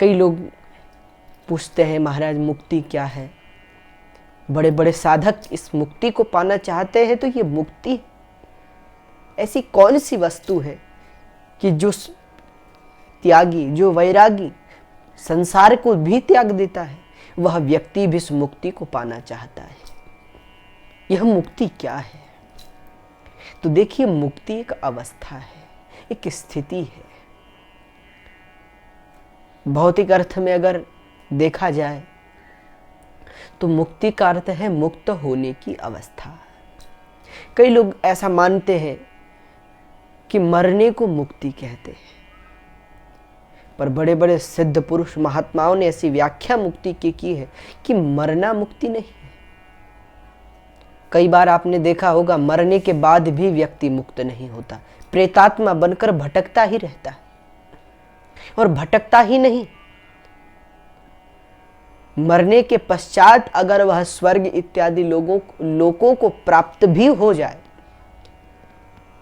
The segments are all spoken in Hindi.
कई लोग पूछते हैं महाराज मुक्ति क्या है, बड़े बड़े साधक इस मुक्ति को पाना चाहते हैं, तो ये मुक्ति ऐसी कौन सी वस्तु है कि जो त्यागी, जो वैरागी संसार को भी त्याग देता है, वह व्यक्ति भी इस मुक्ति को पाना चाहता है। यह मुक्ति क्या है? तो देखिए, मुक्ति एक अवस्था है, एक स्थिति है। भौतिक अर्थ में अगर देखा जाए तो मुक्ति का अर्थ है मुक्त होने की अवस्था। कई लोग ऐसा मानते हैं कि मरने को मुक्ति कहते हैं, पर बड़े बड़े सिद्ध पुरुष महात्माओं ने ऐसी व्याख्या मुक्ति की है कि मरना मुक्ति नहीं है। कई बार आपने देखा होगा मरने के बाद भी व्यक्ति मुक्त नहीं होता, प्रेतात्मा बनकर भटकता ही रहता है। और भटकता ही नहीं, मरने के पश्चात अगर वह स्वर्ग इत्यादि लोगों को प्राप्त भी हो जाए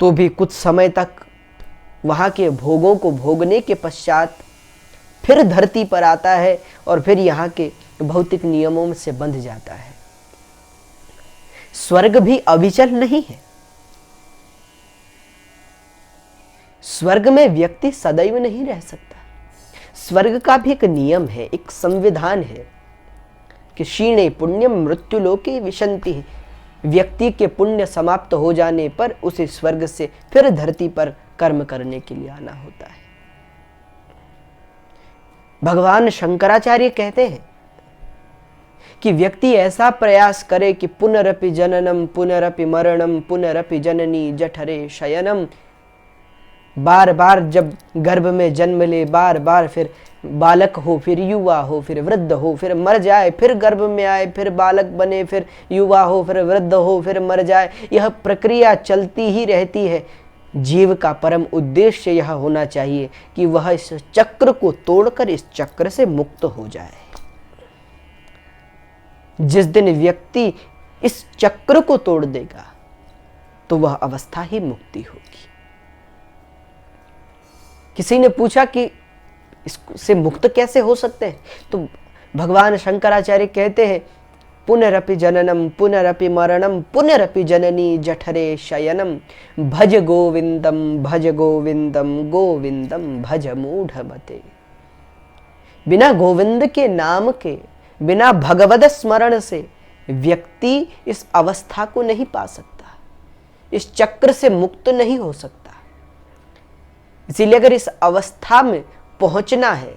तो भी कुछ समय तक वहां के भोगों को भोगने के पश्चात फिर धरती पर आता है और फिर यहाँ के भौतिक नियमों से बंध जाता है। स्वर्ग भी अविचल नहीं है। स्वर्ग में व्यक्ति सदैव नहीं रह सकता। स्वर्ग का भी एक नियम है, एक संविधान है कि क्षीणे पुण्यम मृत्युलोके विशन्ति। व्यक्ति के पुण्य समाप्त हो जाने पर उसे स्वर्ग से फिर धरती पर कर्म करने के लिए आना होता है। भगवान शंकराचार्य कहते हैं कि व्यक्ति ऐसा प्रयास करे कि पुनरपि जननम पुनरपि मरणम पुनरपि जननी जठरे शयनम, बार बार जब गर्भ में जन्म ले, बार बार फिर बालक हो, फिर युवा हो, फिर वृद्ध हो, फिर मर जाए, फिर गर्भ में आए, फिर बालक बने, फिर युवा हो, फिर वृद्ध हो, फिर मर जाए। यह प्रक्रिया चलती ही रहती है। जीव का परम उद्देश्य यह होना चाहिए कि वह इस चक्र को तोड़कर इस चक्र से मुक्त हो जाए। जिस दिन व्यक्ति इस चक्र को तोड़ देगा तो वह अवस्था ही मुक्ति होगी। किसी ने पूछा कि इससे मुक्त कैसे हो सकते हैं, तो भगवान शंकराचार्य कहते हैं पुनरपि जननम पुनरपि मरणम पुनरपि जननी जठरे शयनम, भज गोविंदम गोविंदम भज मूढ़मते। बिना गोविंद के नाम के, बिना भगवद स्मरण से व्यक्ति इस अवस्था को नहीं पा सकता, इस चक्र से मुक्त नहीं हो सकता। इसीलिए अगर इस अवस्था में पहुंचना है,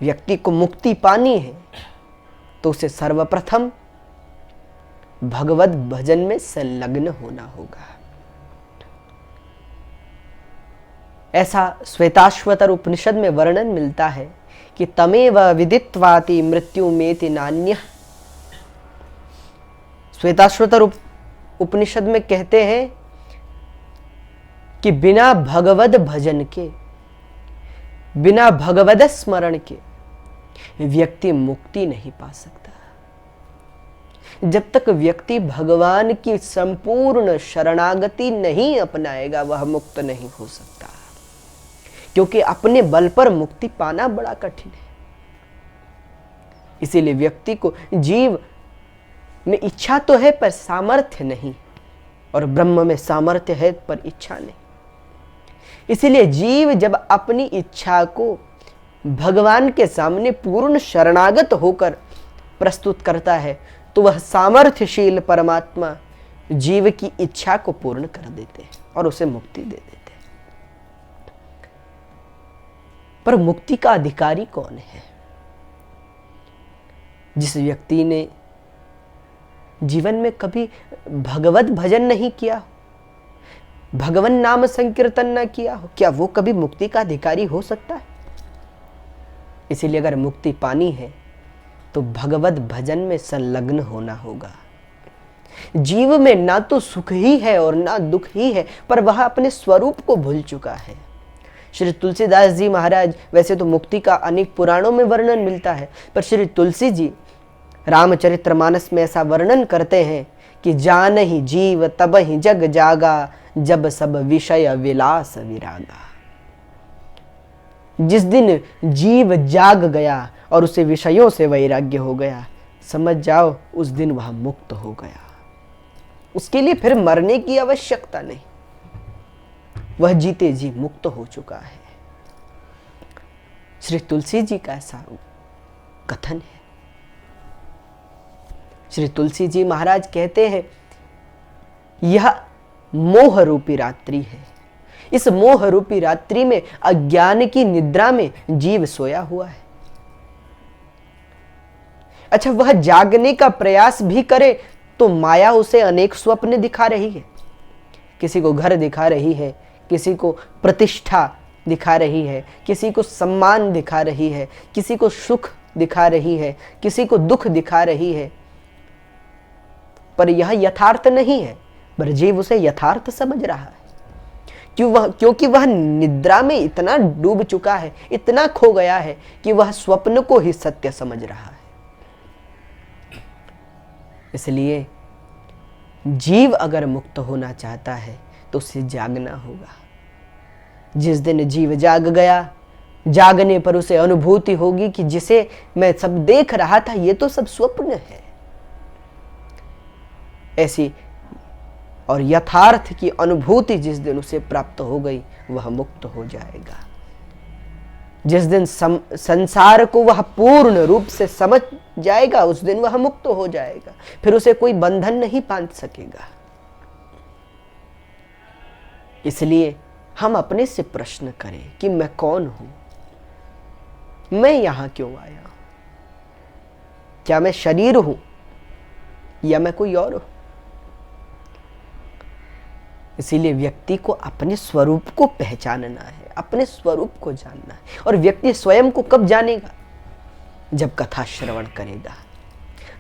व्यक्ति को मुक्ति पानी है, तो उसे सर्वप्रथम भगवत भजन में संलग्न होना होगा। ऐसा श्वेताश्वतर उपनिषद में वर्णन मिलता है कि तमेव विदित्वाति मृत्युमेति नान्यः। श्वेताश्वतर उपनिषद में कहते हैं कि बिना भगवद भजन के, बिना भगवद स्मरण के व्यक्ति मुक्ति नहीं पा सकता। जब तक व्यक्ति भगवान की संपूर्ण शरणागति नहीं अपनाएगा वह मुक्त नहीं हो सकता, क्योंकि अपने बल पर मुक्ति पाना बड़ा कठिन है। इसीलिए व्यक्ति को, जीव में इच्छा तो है पर सामर्थ्य नहीं, और ब्रह्म में सामर्थ्य है पर इच्छा नहीं। इसीलिए जीव जब अपनी इच्छा को भगवान के सामने पूर्ण शरणागत होकर प्रस्तुत करता है तो वह सामर्थ्यशील परमात्मा जीव की इच्छा को पूर्ण कर देते हैं और उसे मुक्ति दे देते हैं। पर मुक्ति का अधिकारी कौन है? जिस व्यक्ति ने जीवन में कभी भगवत भजन नहीं किया, भगवन नाम संकीर्तन न किया हो, क्या वो कभी मुक्ति का अधिकारी हो सकता है? इसीलिए अगर मुक्ति पानी है तो भगवत भजन में संलग्न होना होगा। जीव में ना तो सुख ही है और ना दुख ही है, पर वह अपने स्वरूप को भूल चुका है। श्री तुलसीदास जी महाराज, वैसे तो मुक्ति का अनेक पुराणों में वर्णन मिलता है, पर श्री तुलसी जी रामचरितमानस में ऐसा वर्णन करते हैं कि जान ही जीव तब ही जग जागा, जब सब विषय विलास विरागा। जिस दिन जीव जाग गया और उसे विषयों से वैराग्य हो गया, समझ जाओ उस दिन वह मुक्त हो गया। उसके लिए फिर मरने की आवश्यकता नहीं, वह जीते जी मुक्त हो चुका है। श्री तुलसी जी का ऐसा कथन है। श्री तुलसी जी महाराज कहते हैं, यह मोह रूपी रात्रि है। इस मोह रूपी रात्रि में अज्ञान की निद्रा में जीव सोया हुआ है। अच्छा, वह जागने का प्रयास भी करे तो माया उसे अनेक स्वप्न दिखा रही है। किसी को घर दिखा रही है, किसी को प्रतिष्ठा दिखा रही है, किसी को सम्मान दिखा रही है, किसी को सुख दिखा रही है, किसी को दुख दिखा रही है, पर यह यथार्थ नहीं है। पर जीव उसे यथार्थ समझ रहा है। क्योंकि वह निद्रा में इतना डूब चुका है, इतना खो गया है कि वह स्वप्न को ही सत्य समझ रहा है। इसलिए जीव अगर मुक्त होना चाहता है तो उसे जागना होगा। जिस दिन जीव जाग गया, जागने पर उसे अनुभूति होगी कि जिसे मैं सब देख रहा था ये तो सब स्वप्न है। ऐसी और यथार्थ की अनुभूति जिस दिन उसे प्राप्त हो गई, वह मुक्त हो जाएगा। जिस दिन संसार को वह पूर्ण रूप से समझ जाएगा, उस दिन वह मुक्त हो जाएगा। फिर उसे कोई बंधन नहीं बांध सकेगा। इसलिए हम अपने से प्रश्न करें कि मैं कौन हूं, मैं यहां क्यों आया हूं? क्या मैं शरीर हूं या मैं कोई और हूं? इसीलिए व्यक्ति को अपने स्वरूप को पहचानना है, अपने स्वरूप को जानना है। और व्यक्ति स्वयं को कब जानेगा? जब कथा श्रवण करेगा,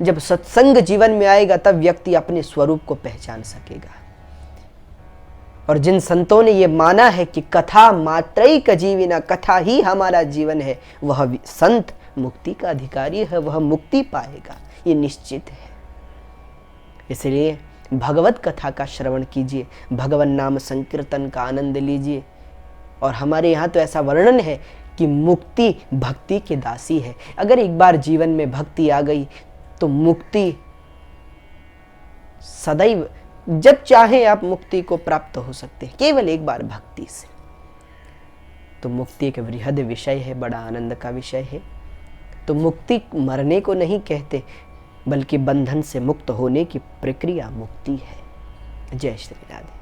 जब सत्संग जीवन में आएगा, तब व्यक्ति अपने स्वरूप को पहचान सकेगा। और जिन संतों ने ये माना है कि कथा मात्रैक जीविना, कथा ही हमारा जीवन है, वह संत मुक्ति का अधिकारी है, वह मुक्ति पाएगा, ये निश्चित है। इसलिए भगवत कथा का श्रवण कीजिए, भगवान नाम संकीर्तन का आनंद लीजिए। और हमारे यहाँ तो ऐसा वर्णन है कि मुक्ति भक्ति के दासी है। अगर एक बार जीवन में भक्ति आ गई तो मुक्ति सदैव, जब चाहे आप मुक्ति को प्राप्त हो सकते हैं, केवल एक बार भक्ति से। तो मुक्ति एक वृहद विषय है, बड़ा आनंद का विषय है। तो मुक्ति मरने को नहीं कहते, बल्कि बंधन से मुक्त होने की प्रक्रिया मुक्ति है। जय श्री राधे।